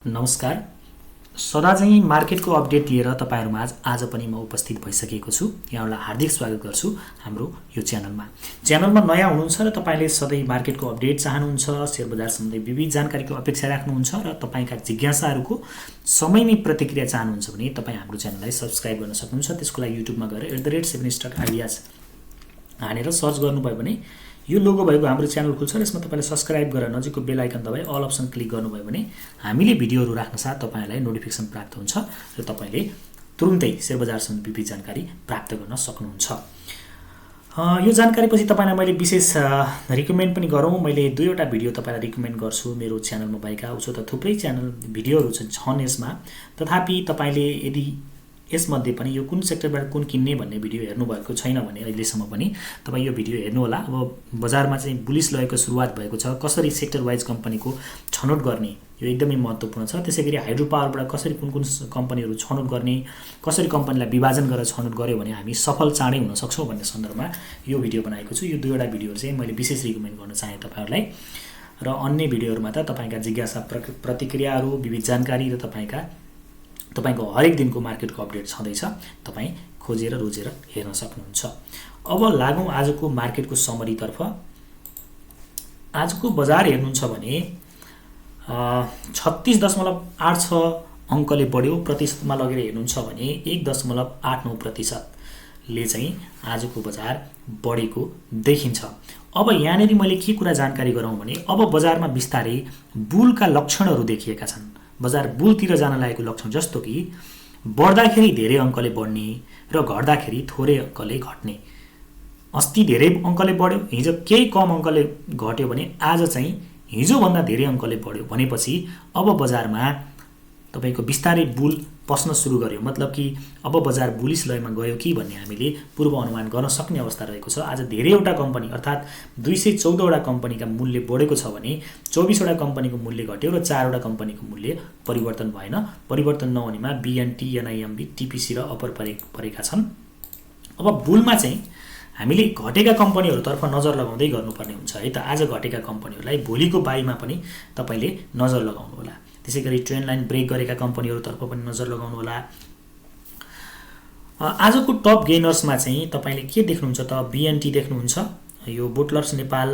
नमस्कार। सदा चाहिँ मार्केटको अपडेट लिएर तपाईहरुमा आज पनि म उपस्थित भइसकेको छु। यहाँलाई हार्दिक स्वागत गर्छु हाम्रो यो च्यानलमा। च्यानलमा नयाँ हुनुहुन्छ र तपाईले सधैँ मार्केटको अपडेट चाहनुहुन्छ, शेयर बजार सम्बन्धी विविध जानकारीको अपेक्षा राख्नुहुन्छ र तपाईका जिज्ञासाहरूको समयमै प्रतिक्रिया चाहनुहुन्छ भने तपाई हाम्रो च्यानललाई सब्स्क्राइब गर्न सक्नुहुन्छ। त्यसको लागि युट्युबमा गएर @7stockideas हानेर सर्च गर्नुभयो भने यो लोगो भएको हाम्रो च्यानल खुल्छ र यसमा तपाईले सब्स्क्राइब गरेर नजिकको बेल आइकन दबाई अल अप्सन क्लिक गर्नुभयो भने हामीले भिडियोहरू राख्न साथ तपाईलाई नोटिफिकेसन प्राप्त हुन्छ र तपाईले तुरुन्तै शेयर बजार सम्बन्धी विविध जानकारी प्राप्त गर्न सक्नुहुन्छ। यो जानकारी पछि तपाईलाई मैले विशेष रिकमेन्ड पनि गरौँ। मैले दुईवटा भिडियो तपाईलाई रिकमेन्ड गर्छु मेरो च्यानलमा भएका। उसो त थुप्रै च्यानल भिडियोहरू छन् यसमा। तथापि तपाईले यदि यसमध्ये पनि यो कुन सेक्टरबाट कुन किन्ने भन्ने भिडियो हेर्नु भएको छैन भने अहिलेसम्म पनि तपाई यो भिडियो हेर्नु होला। अब बजारमा चाहिँ बुलिश लगेको सुरुवात भएको छ। कसरी सेक्टर वाइज कम्पनीको छनौट गर्ने यो एकदमै महत्त्वपूर्ण छ। त्यसैगरी हाइड्रो पावरबाट कसरी कुन कुन कम्पनीहरू छनौट गर्ने, कसरी कम्पनीलाई विभाजन गरेर छनौट गर्यो भने हामी सफल चाँडै हुन सक्छौं भन्ने सन्दर्भमा यो भिडियो बनाएको छु। यो दुईवटा भिडियोहरु चाहिँ मैले विशेष रिकमेन्ड गर्न चाहे तपाईहरुलाई। र अन्य भिडियोहरुमा त तपाईका जिज्ञासा प्रतिक्रियाहरू, विविध जानकारी र तपाईको हरेक दिनको मार्केटको अपडेट छँदैछ। तपाई खोजेर रोजेर हेर्न सक्नुहुन्छ। अब लागौं आजको मार्केटको समरी तर्फ। आजको बजार हेर्नुहुन्छ भने 36.86 अंकले बढ्यो। प्रतिशतमा लगेर हेर्नुहुन्छ भने 1.89% ले चाहिँ आजको बजार बढेको देखिन्छ। अब यहाँनेरि मैले के कुरा जानकारी गराउँ भने अब बजारमा बिस्तारै बुलका लक्षणहरू देखिएका छन्। बजार बुलतिर जान लागेको लक्षण जस्तो कि बढ्दाखेरि धेरै अंकले बढ्ने र घट्दाखेरि थोरै अंकले घट्ने। अस्ति धेरै अंकले बढ्यो, हिजो केही कम अंकले घट्यो भने आज चाहिँ हिजो भन्दा धेरै अंकले बढ्यो भनेपछि अब बजारमा तपाईको बिस्तारै बुल पस्न सुरु गर्यो। मतलब कि अब बजार बुलिश लयमा गयो कि भन्ने हामीले पूर्व अनुमान गर्न सक्ने अवस्था रहेको छ। आज धेरैवटा कम्पनी अर्थात 214 वटा कम्पनीका मूल्य बढेको छ भने 24 वटा कम्पनीको मूल्य घट्यो र 4 वटा कम्पनीको मूल्य परिवर्तन भएन। परिवर्तन नहुनेमा बीएनटी, एनआईएमबी, टीपीसी र अपर परेका छन्। अब बुलमा चाहिँ हामीले घटेका कम्पनीहरुतर्फ नजर लगाउँदै गर्नुपर्ने हुन्छ है त। आज घटेका कम्पनीहरुलाई भोलिको बाईमा पनि तपाईले नजर लगाउनु होला। त्यसैगरी ट्रेन्ड लाइन ब्रेक गरेका कम्पनीहरुतर्फ पनि नजर लगाउनु होला। आजको टप गेनर्समा चाहिँ तपाईले के देख्नुहुन्छ त बीएनटी देख्नुहुन्छ, यो बोटलर्स नेपाल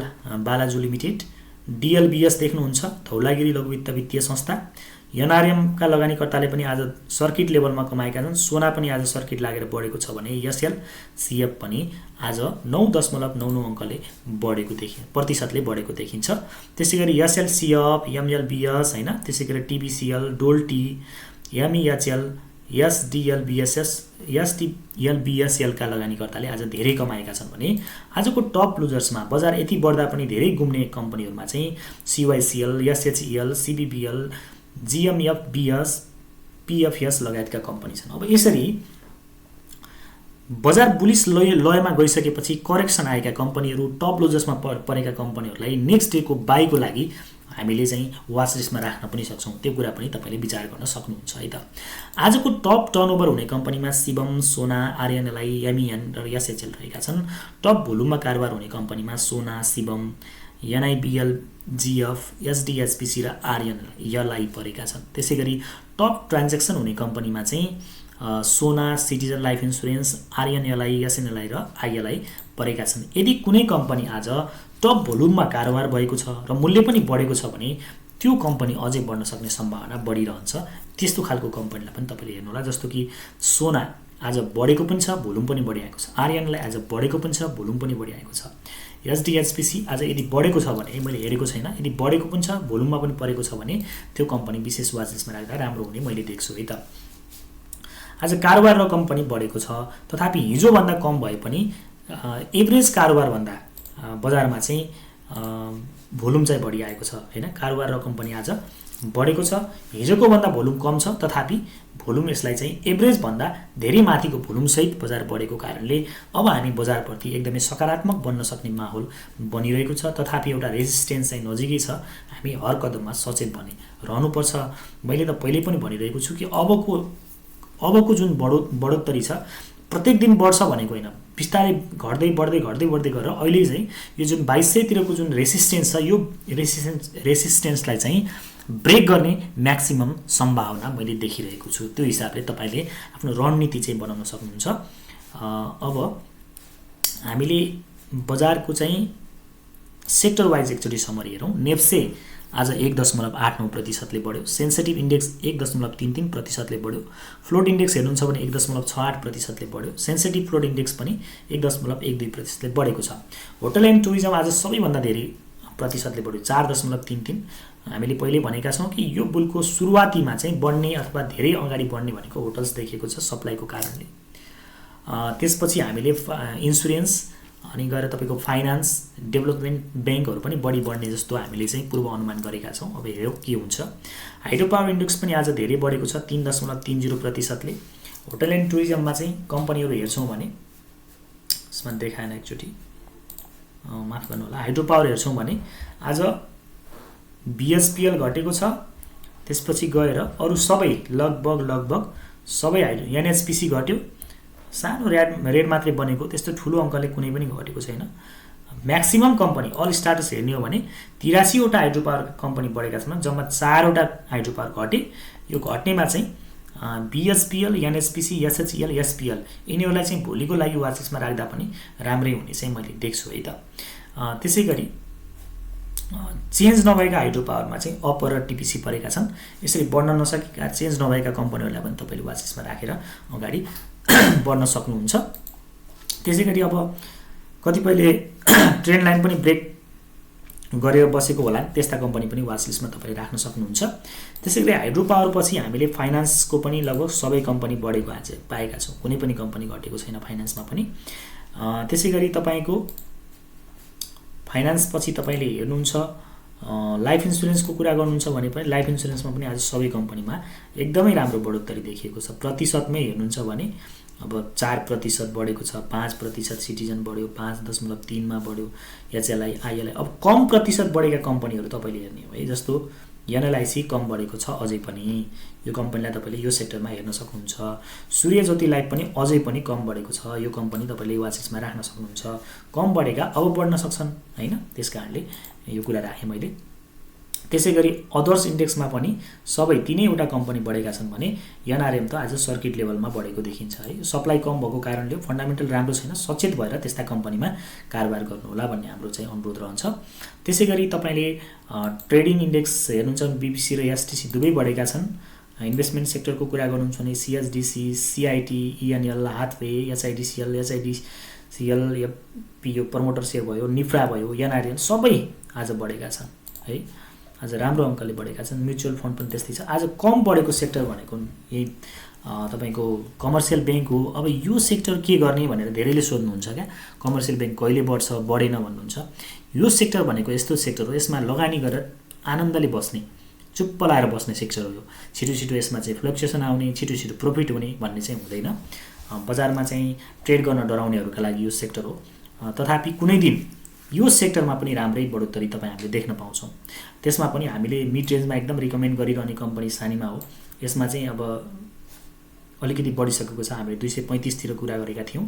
बालाजु लिमिटेड, डीएलबीएस देख्नुहुन्छ, धौलागिरी लघु वित्त वित्तीय संस्था, एनआरएम का लगानीकर्ताले पनि आज सर्किट लेभलमा कमाएका छन्। सोना पनि आज सर्किट लागेर बढेको छ भने एसएल सीएफ पनि आज 9.99 अंकले बढेको प्रतिशतले बढेको देखिन्छ। त्यसैगरी एसएल सीएफ, एमएलबीएस हैन, त्यसैगरी टीबीसीएल, डोल्टी, एमईएचएल, एसडीएलबीएसएल का लगानीकर्ताले आज धेरै कमाएका छन् भने आजको टप लुजर्समा बजार यति बढ्दा पनि धेरै गुम्ने कम्पनीहरुमा चाहिँ सीवाईसीएल, एसएचईएल, सीबीबीएल, जीएमएफबीएस, पीएफएस लगायतका कम्पनी छन्। अब यसरी बजार बुलिश लयमा गइसकेपछि करेक्सन आएका कम्पनीहरु, टप लुजर्समा परेका कम्पनीहरुलाई नेक्स्ट डे को बाईको लागि हामीले चाहिँ वाच लिस्टमा राख्न पनि सक्छौं। त्यो कुरा पनि तपाईले विचार गर्न सक्नुहुन्छ है त। आजको टप टर्नओभर हुने कम्पनीमा शिवम, सोना, आर्यनएलआई, एमईएन र एसएचएल रहेका छन्। टप भोल्युममा कारोबार हुने कम्पनीमा सोना, शिवम, एनआईबीएल, जीएफ, एसडीएचपीसी र आर्यनएलआई परेका छन्। त्यसैगरी टप ट्रान्ज्याक्सन हुने कम्पनीमा चाहिँ सोना, सिटिजन लाइफ इन्स्योरेन्स, आर्यनएलआई, एसएनएलआई र आईएलआई परेका छन्। यदि कुनै कम्पनी आज टप भोल्युममा कारोबार भएको छ र मूल्य पनि बढेको छ भने त्यो कम्पनी अझै बढ्न सक्ने सम्भावना बढिरहन्छ। त्यस्तो खालको कम्पनीलाई पनि तपाईले हेर्नु होला। जस्तो कि सोना आज बढेको पनि छ, भोल्युम पनि बढिरहेको छ। आर्यनएलआई आज बढेको पनि छ, भोल्युम पनि बढिरहेको छ। एसडीएचपीसी आज यदि बढेको छ भने, मैले हेरेको छैन, यदि बढेको पनि छ, भोल्युममा पनि परेको छ भने त्यो कम्पनी विशेष वाच लिस्टमा राख्दा राम्रो हुने मैले देख्छु है त। आज कारोबार र कम्पनी बढेको छ, तथापि हिजो भन्दा कम भए पनि एभरेज कारोबार भन्दा बजारमा चाहिँ भोल्युम चाहिँ बढिआएको छ हैन। कारोबार र कम्पनी आज बढेको छ, हिजोको भन्दा भोल्युम कम छ, तथापि भोल्युम यसलाई चाहिँ एभरेज भन्दा धेरै माथिको भोल्युम सहित बजार बढेको कारणले अब हामी बजारप्रति एकदमै सकारात्मक बन्न सक्ने माहौल बनिरहेको छ। तथापि एउटा रेजिस्टेन्स चाहिँ नजिकै छ। हामी हर कदममा सचेत बने रहनुपर्छ। मैले त पहिले पनि भनिरहेको छु कि अबको जुन बढोत्तरी छ प्रत्येक दिन बढ्छ भनेको हैन, बिस्तारै घट्दै बढ्दै गरेर अहिले चाहिँ यो जुन 2200 तिरको जुन रेसिस्टेन्स छ, यो रेसिस्टेन्सलाई चाहिँ ब्रेक गर्ने म्याक्सिमम सम्भावना मैले देखिरहेको छु। त्यो हिसाबले तपाईले आफ्नो रणनीति चाहिँ बनाउन सक्नुहुन्छ। अब हामीले बजारको चाहिँ सेक्टर वाइज एकचोटि समरी हेरौँ। नेप्से आज 1.89% बढ्यो। सेन्सिटिभ इन्डेक्स 1.33% बढ्यो। फ्लोट इन्डेक्स हेर्नुहुन्छ भने 1.68% बढ्यो। सेन्सिटिभ फ्लोट इन्डेक्स पनि 1.12% बढेको छ। होटल एन्ड टुरिज्म आज सबैभन्दा धेरै प्रतिशतले बढ्यो, 4.33। हामीले पहिले भनेका छौँ कि यो बुलको सुरुवातीमा चाहिँ बढ्ने अथवा धेरै अगाडि बढ्ने भनेको होटल्स देखिएको छ सप्लाईको कारणले। त्यसपछि हामीले इन्सुरेन्स अनि गएर तपाईँको फाइनान्स, डेभलपमेन्ट ब्याङ्कहरू पनि बढी बढ्ने जस्तो हामीले चाहिँ पूर्व अनुमान गरेका छौँ। अब हेरौँ के हुन्छ। हाइड्रो पावर इन्डेक्स पनि आज धेरै बढेको छ, 3.30%ले। होटल एन्ड टुरिज्ममा चाहिँ कम्पनीहरू हेर्छौँ भने यसमा देखाएन एकचोटि, माफ गर्नु होला। हाइड्रो पावर हेर्छौँ भने आज BSPL घटेको छ। त्यसपछि गएर अरू सबै लगभग सबै NHPC घट्यो। सानो रेड मात्रै बनेको, त्यस्तो ठुलो अङ्कले कुनै पनि घटेको छैन। म्याक्सिमम कम्पनी अल स्टाटस हेर्ने हो भने 83 वटा हाइड्रो पावर कम्पनी बढेका छन्, जम्मा 4 वटा हाइड्रो पावर घटे। यो घट्नेमा चाहिँ BSPL, NHPC, SHEL, SPL यिनीहरूलाई चाहिँ भोलिको लागि वाचलिस्टमा राख्दा पनि राम्रै हुने चाहिँ मैले देख्छु है त। त्यसै गरी चेन्ज नभएका हाइड्रो पावरमा चाहिँ अपर र TPC परेका छन्। यसरी बढ्न नसकेका चेन्ज नभएका कम्पनीहरूलाई पनि तपाईँले वाचलिस्टमा राखेर अगाडि बढ्न सक्नुहुन्छ। त्यसै गरी अब कतिपयले ट्रेन्ड लाइन पनि ब्रेक गरेर बसेको होला, त्यस्ता कम्पनी पनि वाचलिस्टमा तपाईँले राख्न सक्नुहुन्छ। त्यसै गरी हाइड्रो पावर पछि हामीले फाइनान्सको पनि लगभग सबै कम्पनी बढेको आज पाएका छौँ, कुनै पनि कम्पनी घटेको छैन फाइनान्समा पनि। त्यसै गरी तपाईँको फाइनान्स पछि तपाईँले हेर्नुहुन्छ लाइफ इन्सुरेन्सको कुरा गर्नुहुन्छ भने पनि लाइफ इन्सुरेन्समा पनि आज सबै कम्पनीमा एकदमै राम्रो बढोत्तरी देखिएको छ। प्रतिशतमै हेर्नुहुन्छ भने अब 4% बढेको छ, 5% सिटिजन बढ्यो, 5.3 मा बढ्यो HLI, ILI। अब कम प्रतिशत बढेका कम्पनीहरू तपाईँले हेर्ने हो है, जस्तो NLIC कम बढेको छ अझै पनि। यो कम्पनीलाई तपाईँले यो सेक्टरमा हेर्न सक्नुहुन्छ। सूर्य ज्योति लाइफ पनि अझै पनि कम बढेको छ, यो कम्पनी तपाईँले वाचलिस्टमा राख्न सक्नुहुन्छ। कम बढेका अब बढ्न सक्छन् हैन, त्यसकारणले यो कुरा राखेँ मैले। त्यसै गरी अदर्स इन्डेक्समा पनि सबै 3वटा कम्पनी बढेका छन् भने NRM त आज सर्किट लेभलमा बढेको देखिन्छ है। सप्लाई कम भएको कारणले फन्डामेन्टल राम्रो छैन, सचेत भएर त्यस्ता कम्पनीमा कारोबार गर्नुहोला भन्ने हाम्रो चाहिँ अनुरोध रहन्छ। त्यसै गरी तपाईँले ट्रेडिङ इन्डेक्स हेर्नुहुन्छ भने BPC र STC दुवै बढेका छन्। इन्भेस्टमेन्ट सेक्टरको कुरा गर्नुहुन्छ भने CSDC, CIT, ENL, Hathway, HIDCL, HIDCL, यो प्रमोटर सेयर भयो, निफ्रा भयो, NRM सबै आज बढेका छन् है। आज राम्रो अङ्कले बढेका छन्। म्युचुअल फन्ड पनि त्यस्तै छ। आज कम बढेको सेक्टर भनेको यही तपाईँको कमर्सियल ब्याङ्क हो। अब यो सेक्टर के गर्ने भनेर धेरैले सोध्नुहुन्छ क्या, कमर्सियल ब्याङ्क कहिले बढ्छ बढेन भन्नुहुन्छ। यो सेक्टर भनेको यस्तो सेक्टर हो, यसमा लगानी गरेर आनन्दले बस्ने, चुप्प लाएर बस्ने सेक्टर हो। छिटो छिटो यसमा चाहिँ फ्लक्चुएसन आउने, छिटो छिटो प्रफिट हुने भन्ने चाहिँ हुँदैन। बजारमा चाहिँ ट्रेड गर्न डराउनेहरूका लागि यो सेक्टर हो। तथापि कुनै दिन यो सेक्टरमा पनि राम्रै बढोत्तरी तपाईँ हामीले देख्न पाउँछौँ। त्यसमा पनि हामीले मिड रेन्जमा एकदम रिकमेन्ड गरिरहने कम्पनी सानीमा हो। यसमा चाहिँ अब अलिकति बढिसकेको छ, हामीले 235 तिर कुरा गरेका थियौँ।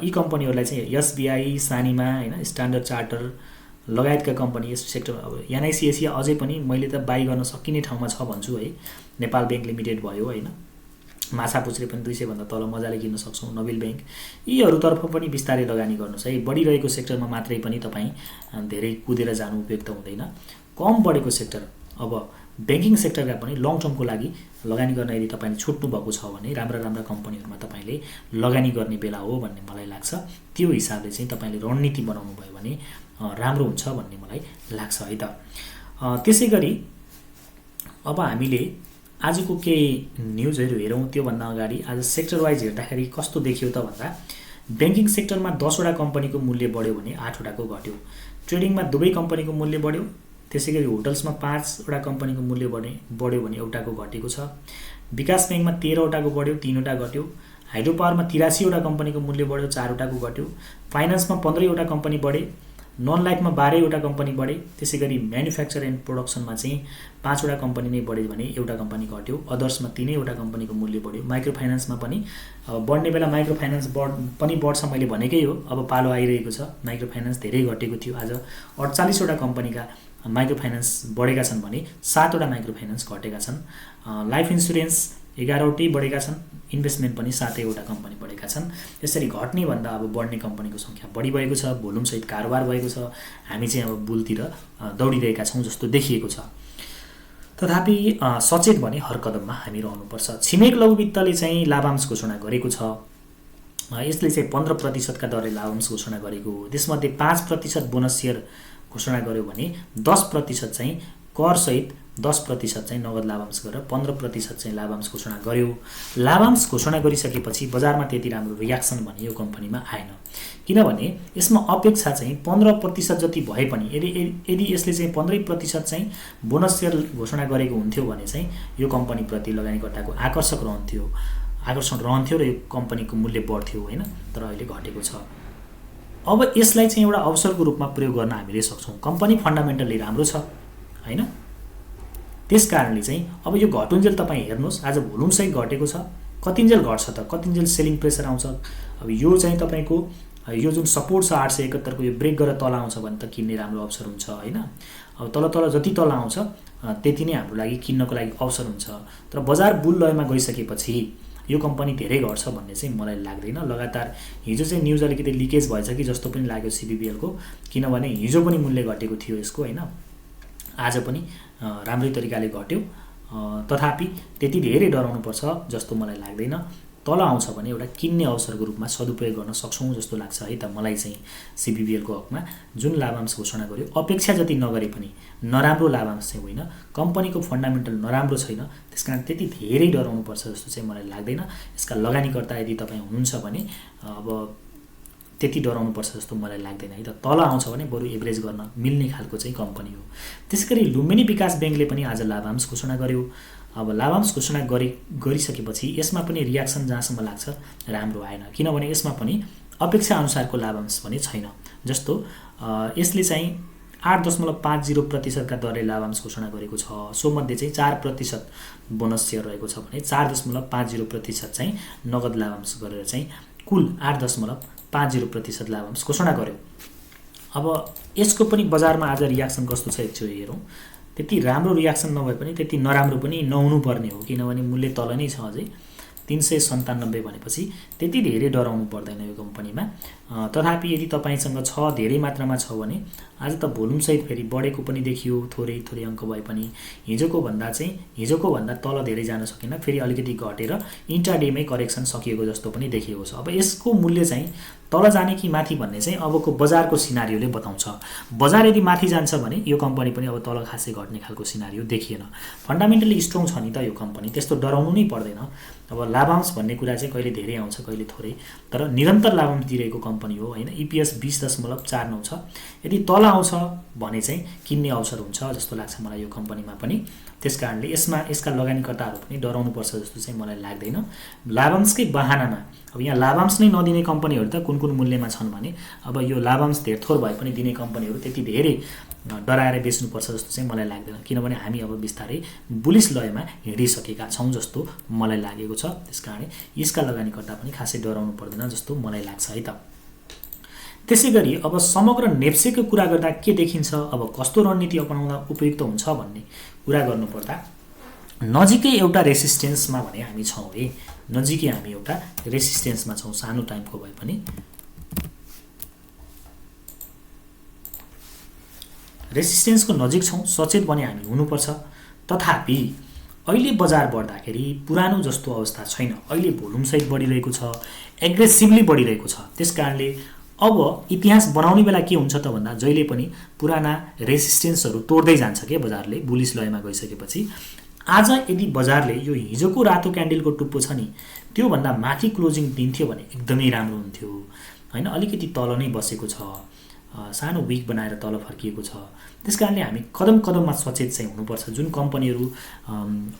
यी कम्पनीहरूलाई चाहिँ SBI, सानीमा हैन, स्ट्यान्डर्ड चार्टर लगायतका कम्पनी यस सेक्टर अब NIC एसिया अझै पनि मैले त बाई गर्न सकिने ठाउँमा छ भन्छु है। नेपाल ब्याङ्क लिमिटेड भयो हैन, माछापुच्छ्रे पनि 200 भन्दा तल मजाले किन्न सक्छौँ। नबिल ब्याङ्क, यीहरूतर्फ पनि बिस्तारै लगानी गर्नुहोस् है। बढिरहेको सेक्टरमा मात्रै पनि तपाईँ धेरै कुदेर जानु उपयुक्त हुँदैन। कम बढेको सेक्टर अब ब्याङ्किङ सेक्टरका पनि लङ टर्मको लागि लगानी गर्न यदि तपाईँले छुट्नु भएको छ भने राम्रा राम्रा कम्पनीहरूमा तपाईँले लगानी गर्ने बेला हो भन्ने मलाई लाग्छ। त्यो हिसाबले चाहिँ तपाईँले रणनीति बनाउनु भयो भने राम्रो हुन्छ भन्ने मलाई लाग्छ है त। त्यसै गरी अब हामीले आजको केही न्युजहरू हेरौँ। त्योभन्दा अगाडि आज सेक्टर वाइज हेर्दाखेरि कस्तो देखियो त भन्दा ब्याङ्किङ सेक्टरमा 10 वटा कम्पनीको मूल्य बढ्यो भने 8 वटाको घट्यो। ट्रेडिङमा दुवै कम्पनीको मूल्य बढ्यो। त्यसै गरी होटल्समा 5 वटा कम्पनीको मूल्य बढ्यो भने एउटाको घटेको छ। विकास ब्याङ्कमा 13 वटाको बढ्यो, 3 वटा घट्यो। हाइड्रो पावरमा 83 वटा कम्पनीको मूल्य बढ्यो, 4 वटाको घट्यो। फाइनान्समा 15 वटा कम्पनी बढे। नन लाइफमा 12 वटा कम्पनी बढे। त्यसै गरी म्यानुफ्याक्चर एन्ड प्रोडक्सनमा चाहिँ 5 वटा कम्पनी नै बढ्यो भने एउटा कम्पनी घट्यो। अदर्समा 3 वटा कम्पनीको मूल्य बढ्यो। माइक्रो फाइनान्समा पनि अब बढ्ने बेला माइक्रो फाइनान्स पनि बढ्छ मैले भनेकै हो। अब पालो आइरहेको छ। माइक्रो फाइनान्स धेरै घटेको थियो, आज 48 वटा कम्पनीका माइक्रो फाइनेन्स बढेका छन् भने 7 वटा माइक्रो फाइनेन्स घटेका छन्। लाइफ इन्स्योरेन्स 11 वटै बढेका छन्, इन्भेस्टमेन्ट पनि 7 वटा कम्पनी बढेका छन्। यसरी घट्ने भन्दा अब बढ्ने कम्पनीको सङ्ख्या बढी भएको छ, भोल्युमसहित कारोबार भएको छ। हामी चाहिँ अब बुलतिर दौडिरहेका छौँ जस्तो देखिएको छ। तथापि सचेत भने हर कदममा हामी रहनुपर्छ। छिमेक लघुवित्तले चाहिँ लाभांश घोषणा गरेको छ। यसले चाहिँ 15% का दरले लाभांश घोषणा गरेको हो। त्यसमध्ये 5% बोनस सेयर घोषणा गर्यो भने 10% चाहिँ करसहित 10% चाहिँ नगद लाभांश गरेर 15% चाहिँ लाभांश घोषणा गर्यो। लाभांश घोषणा गरिसकेपछि बजारमा त्यति राम्रो रियाक्सन भने यो कम्पनीमा आएन, किनभने यसमा अपेक्षा चाहिँ 15% जति भए पनि यदि यसले चाहिँ 15% चाहिँ बोनस सेयर घोषणा गरेको हुन्थ्यो भने चाहिँ यो कम्पनीप्रति लगानीकर्ताको आकर्षण रहन्थ्यो र यो कम्पनीको मूल्य बढ्थ्यो होइन। तर अहिले घटेको छ। अब यसलाई चाहिँ एउटा अवसरको रूपमा प्रयोग गर्न हामीले सक्छौँ। कम्पनी फन्डामेन्टली राम्रो छ होइन। त्यस कारणले चाहिँ अब यो घटुन्जेल तपाईँ हेर्नुहोस्, आज भोल्युमसहित घटेको छ। कतिन्जेल घट्छ त, कतिन्जेल सेलिङ प्रेसर आउँछ। अब यो चाहिँ तपाईँको यो जुन सपोर्ट छ 871 को यो ब्रेक गरेर तल आउँछ भने त किन्ने राम्रो अवसर हुन्छ होइन। अब तल जति तल आउँछ त्यति नै हाम्रो लागि किन्नको लागि अवसर हुन्छ। तर बजार बुल लयमा गइसकेपछि यो कम्पनी धेरै घट्छ भन्ने चाहिँ मलाई लाग्दैन। लगातार हिजो चाहिँ न्युज अलिकति लिकेज भएछ कि जस्तो पनि लाग्यो CBBL को, किनभने हिजो पनि मूल्य घटेको थियो यसको होइन, आज पनि राम्रै तरिकाले घट्यो। तथापि त्यति धेरै डराउनुपर्छ जस्तो मलाई लाग्दैन। तल आउँछ भने एउटा किन्ने अवसरको रूपमा सदुपयोग गर्न सक्छौँ जस्तो लाग्छ है त मलाई चाहिँ। CBBL को हकमा जुन लाभांश घोषणा गर्यो अपेक्षा जति नगरे पनि नराम्रो लाभांश चाहिँ होइन, कम्पनीको फन्डामेन्टल नराम्रो छैन, त्यसकारण त्यति धेरै डराउनुपर्छ जस्तो चाहिँ मलाई लाग्दैन। यसका लगानीकर्ता यदि तपाईँ हुनुहुन्छ भने अब त्यति डराउनुपर्छ जस्तो मलाई लाग्दैन है त। तल आउँछ भने बरु एभरेज गर्न मिल्ने खालको चाहिँ कम्पनी हो। त्यसैगरी लुम्बिनी विकास ब्याङ्कले पनि आज लाभांश घोषणा गर्यो। अब लाभांश घोषणा गरिसकेपछि यसमा पनि रियाक्सन जहाँसम्म लाग्छ राम्रो आएन, किनभने यसमा पनि अपेक्षा अनुसारको लाभांश पनि छैन। जस्तो यसले चाहिँ 8.50% का दरले लाभांश घोषणा गरेको छ। सोमध्ये चाहिँ 4% बोनस सेयर रहेको छ भने 4.50% चाहिँ नगद लाभांश गरेर चाहिँ कुल 8.50% लाभांश घोषणा गर्यो। अब यसको पनि बजारमा आज रियाक्सन कस्तो छ एकचोटि हेरौँ। त्यति राम्रो रियाक्सन नभए पनि त्यति नराम्रो पनि नहुनु पर्ने हो, किनभने मूल्य तल नै छ अझै 397 भनेपछि त्यति धेरै डराउनु पर्दैन यो कम्पनीमा। तथापि यदि तपाईसँग छ धेरै मात्रामा छ भने आज त भोल्युमसहित फेरि बढेको पनि देखियो, थोरै अङ्क भए पनि हिजोको भन्दा तल धेरै जान सकेन, फेरि अलिकति घटेर इन्ट्राडेमै करेक्सन सकिएको जस्तो पनि देखिएको छ। अब यसको मूल्य चाहिँ तल जाने कि माथि भन्ने चाहिँ अबको बजारको सिनारियोले बताउँछ। बजार यदि माथि जान्छ भने यो कम्पनी पनि अब तल खासै घट्ने खालको सिनारियो देखिएन। फन्डामेन्टली स्ट्रङ छ नि त यो कम्पनी, त्यस्तो डराउनु नै पर्दैन। अब लाभांश भन्ने कुरा चाहिँ कहिले धेरै आउँछ कहिले थोरै, तर निरन्तर लाभांश दिइरहेको कम्पनी हो होइन। EPS 20.49 छ। यदि तल आउँछ भने चाहिँ किन्ने अवसर हुन्छ जस्तो लाग्छ मलाई यो कम्पनीमा पनि। त्यसकारणले यसका लगानीकर्ताहरू पनि डराउनुपर्छ जस्तो चाहिँ मलाई लाग्दैन। लाभांशकै बहानामा अब यहाँ लाभांश नै नदिने कम्पनीहरू त कुन मूल्यमा छन् भने अब यो लाभांश धेरथोर भए पनि दिने कम्पनीहरू त्यति धेरै डराएर बेच्नुपर्छ जस्तो चाहिँ मलाई लाग्दैन, किनभने हामी अब बिस्तारै बुलिस लयमा हिँडिसकेका छौँ जस्तो मलाई लागेको छ। त्यसकारण यसका लगानीकर्ता पनि खासै डराउनु पर्दैन जस्तो मलाई लाग्छ है त। त्यसैगरी अब समग्र नेप्सेको कुरा गर्दा के देखिन्छ, अब कस्तो रणनीति अपनाउँदा उपयुक्त हुन्छ भन्ने कुरा गर्नुपर्दा नजिकै एउटा रेसिस्टेन्समा भने हामी छौँ है। नजिकै हामी एउटा रेसिस्टेन्समा छौँ, सानो टाइमको भए पनि रेसिस्टेन्सको नजिक छौँ। सचेत भने हामी हुनुपर्छ। तथापि अहिले बजार बढ्दाखेरि पुरानो जस्तो अवस्था छैन। अहिले भोल्युमसहित बढिरहेको छ, एग्रेसिभली बढिरहेको छ। त्यसकारणले अब इतिहास बनाउने बेला के हुन्छ त भन्दा जहिले पनि पुराना रेसिस्टेन्सहरू तोड्दै जान्छ के बजारले बुलिस लयमा गइसकेपछि। आज यदि बजारले यो हिजोको रातो क्यान्डलको टुप्पो छ नि त्योभन्दा माथि क्लोजिङ दिन्थ्यो भने एकदमै राम्रो हुन्थ्यो होइन। अलिकति तल नै बसेको छ, सानो विक बनाएर तल फर्किएको छ। त्यसकारणले हामी कदम कदममा सचेत चाहिँ हुनुपर्छ। जुन कम्पनीहरू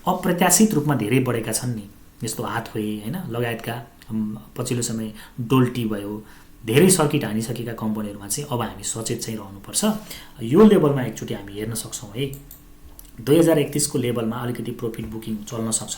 अप्रत्याशित रूपमा धेरै बढेका छन् नि, जस्तो हातवे होइन लगायतका पछिल्लो समय डोल्टी भयो, धेरै सर्किट हानिसकेका कम्पनीहरूमा चाहिँ अब हामी सचेत चाहिँ रहनुपर्छ। यो लेभलमा एकचोटि हामी हेर्न सक्छौँ है। 2031 को लेभलमा अलिकति प्रॉफिट बुकिङ चल्न सक्छ।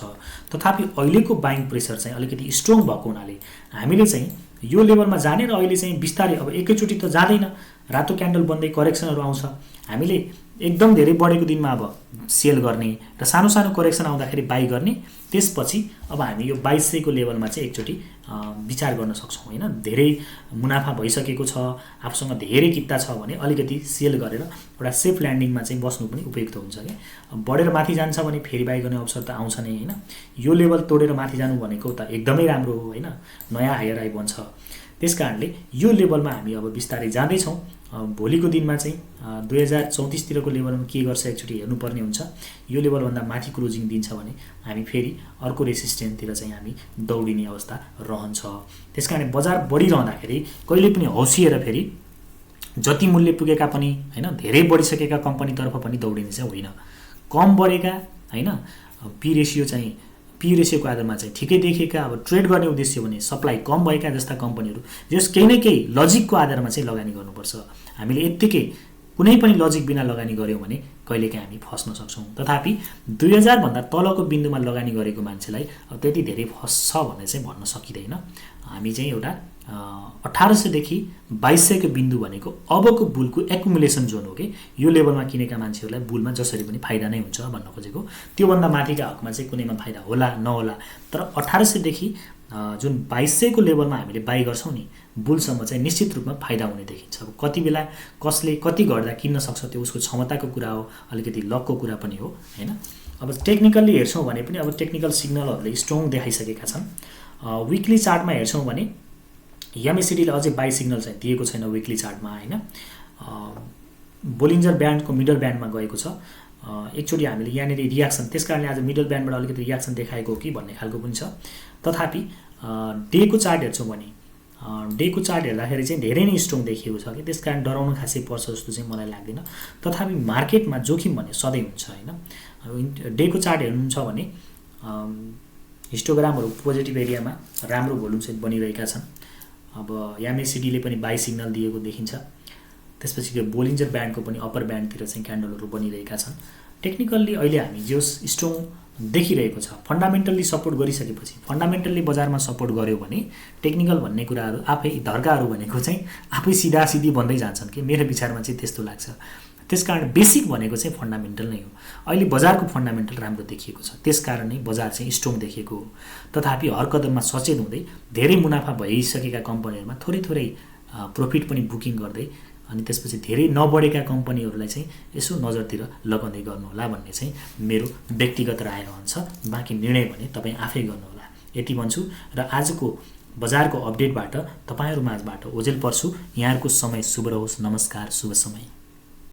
तथापि अहिलेको बाइङ प्रेसर चाहिँ अलिकति स्ट्रङ भएको हुनाले हामीले चाहिँ यो लेभलमा जाने र अहिले चाहिँ बिस्तारै अब एकैचोटि त जाँदैन, रातो क्यान्डल बन्दै करेक्सनहरू आउँछ। हामीले एकदम धेरै बढेको दिनमा अब सेल गर्ने र सानो सानो करेक्सन आउँदाखेरि बाई गर्ने। त्यसपछि अब हामी यो 2200 को लेभलमा चाहिँ एकचोटि विचार गर्न सक्छौँ होइन। धेरै मुनाफा भइसकेको छ, आफूसँग धेरै किता छ भने अलिकति सेल गरेर एउटा सेफ ल्यान्डिङमा चाहिँ बस्नु पनि उपयुक्त हुन्छ क्या। बढेर माथि जान्छ भने फेरि बाई गर्ने अवसर त आउँछ नै होइन। यो लेभल तोडेर माथि जानु भनेको त एकदमै राम्रो हो होइन, नयाँ हायर हाई बन्छ। त्यसकारणले यो लेभलमा हामी अब बिस्तारै जाँदैछौँ। भोलिको दिनमा चाहिँ 2034 तिरको लेभलमा के गर्छ एकचोटि हेर्नुपर्ने हुन्छ। यो लेभलभन्दा माथि क्लोजिङ दिन्छ भने हामी फेरि अर्को रेसिस्टेन्सतिर चाहिँ हामी दौडिने अवस्था रहन्छ। त्यसकारण बजार बढिरहँदाखेरि कहिले पनि हौसिएर फेरि जति मूल्य पुगेका पनि होइन धेरै बढिसकेका कम्पनीतर्फ पनि दौडिने चाहिँ होइन। कम बढेका होइन पी रेसियोको आधारमा चाहिँ ठिकै देखेका अब ट्रेड गर्ने उद्देश्य भने सप्लाई कम भएका जस्ता कम्पनीहरू जस केही न केही लजिकको आधारमा चाहिँ लगानी गर्नुपर्छ। हामीले यत्तिकै कुनै पनि लजिक बिना लगानी गऱ्यौँ भने कहिलेकाहीँ हामी फस्न सक्छौँ। तथापि 2000 भन्दा तलको बिन्दुमा लगानी गरेको मान्छेलाई अब त्यति धेरै फस्छ भन्ने चाहिँ भन्न सकिँदैन। हामी चाहिँ एउटा 1800 देखि 2200 को बिन्दु भनेको अबको बुलको एकुमुलेसन जोन हो कि यो लेभलमा किनेका मान्छेहरूलाई बुलमा जसरी पनि फाइदा नै हुन्छ भन्न खोजेको। त्योभन्दा माथिका हकमा चाहिँ कुनैमा फाइदा होला नहोला, तर 1800 देखि जुन 2200 को लेभलमा हामीले बाई गर्छौँ नि बुलसम्म चाहिँ निश्चित रूपमा फाइदा हुने देखिन्छ। अब कति बेला कसले कति गर्दा किन्न सक्छ त्यो उसको क्षमताको कुरा हो, अलिकति लकको कुरा पनि हो होइन। अब टेक्निकल्ली हेर्छौँ भने पनि अब टेक्निकल सिग्नलहरूले स्ट्रङ देखाइसकेका छन्। विकली चार्टमा हेर्छौँ भने एमएसिडीले अझै बाई सिग्नल चाहिँ दिएको छैन विकली चार्टमा होइन। बोलिन्जर ब्यान्डको मिडल ब्यान्डमा गएको छ। एकचोटि हामीले यहाँनिर रियाक्सन, त्यसकारणले आज मिडल ब्यान्डबाट अलिकति रियाक्सन देखाएको हो कि भन्ने खालको पनि छ। तथापि डेको चार्ट हेर्छौँ भने डेको चार्ट हेर्दाखेरि चाहिँ धेरै नै स्ट्रङ देखिएको छ कि त्यसकारण डराउनु खासै पर्छ जस्तो चाहिँ मलाई लाग्दैन। तथापि मार्केटमा जोखिम भन्ने सधैँ हुन्छ होइन। डेको चार्ट हेर्नुहुन्छ भने हिस्टोग्रामहरू पोजिटिभ एरियामा राम्रो भोल्युम चाहिँ बनिरहेका छन्। अब एमएसिडीले पनि बाई सिग्नल दिएको देखिन्छ। त्यसपछि त्यो बोलिन्जर ब्यान्डको पनि अप्पर ब्यान्डतिर चाहिँ क्यान्डलहरू बनिरहेका छन्। टेक्निकल्ली अहिले हामी जो स्ट्रङ देखिरहेको छ फन्डामेन्टल्ली सपोर्ट गरिसकेपछि फन्डामेन्टल्ली बजारमा सपोर्ट गर्यो भने टेक्निकल भन्ने कुराहरू आफै धर्काहरू भनेको चाहिँ आफै सिधासिधी भन्दै जान्छन् कि मेरो विचारमा चाहिँ त्यस्तो लाग्छ। त्यसकारण बेसिक भनेको चाहिँ फन्डामेन्टल नै हो। अहिले बजारको फन्डामेन्टल राम्रो देखिएको छ, त्यसकारण नै बजार चाहिँ स्ट्रङ देखिएको हो। तथापि हर कदममा सचेत हुँदै धेरै मुनाफा भइसकेका कम्पनीहरूमा थोरै थोरै प्रफिट पनि बुकिङ गर्दै अनि त्यसपछि धेरै नबढेका कम्पनीहरूलाई चाहिँ यसो नजरतिर लगाउँदै गर्नुहोला भन्ने चाहिँ मेरो व्यक्तिगत राय रहन्छ। बाँकी निर्णय भने तपाईँ आफै गर्नुहोला यति भन्छु। र आजको बजारको अपडेटबाट तपाईँहरू माझबाट ओझेल पर्छु। यहाँहरूको समय शुभ रहोस्। नमस्कार, शुभ समय।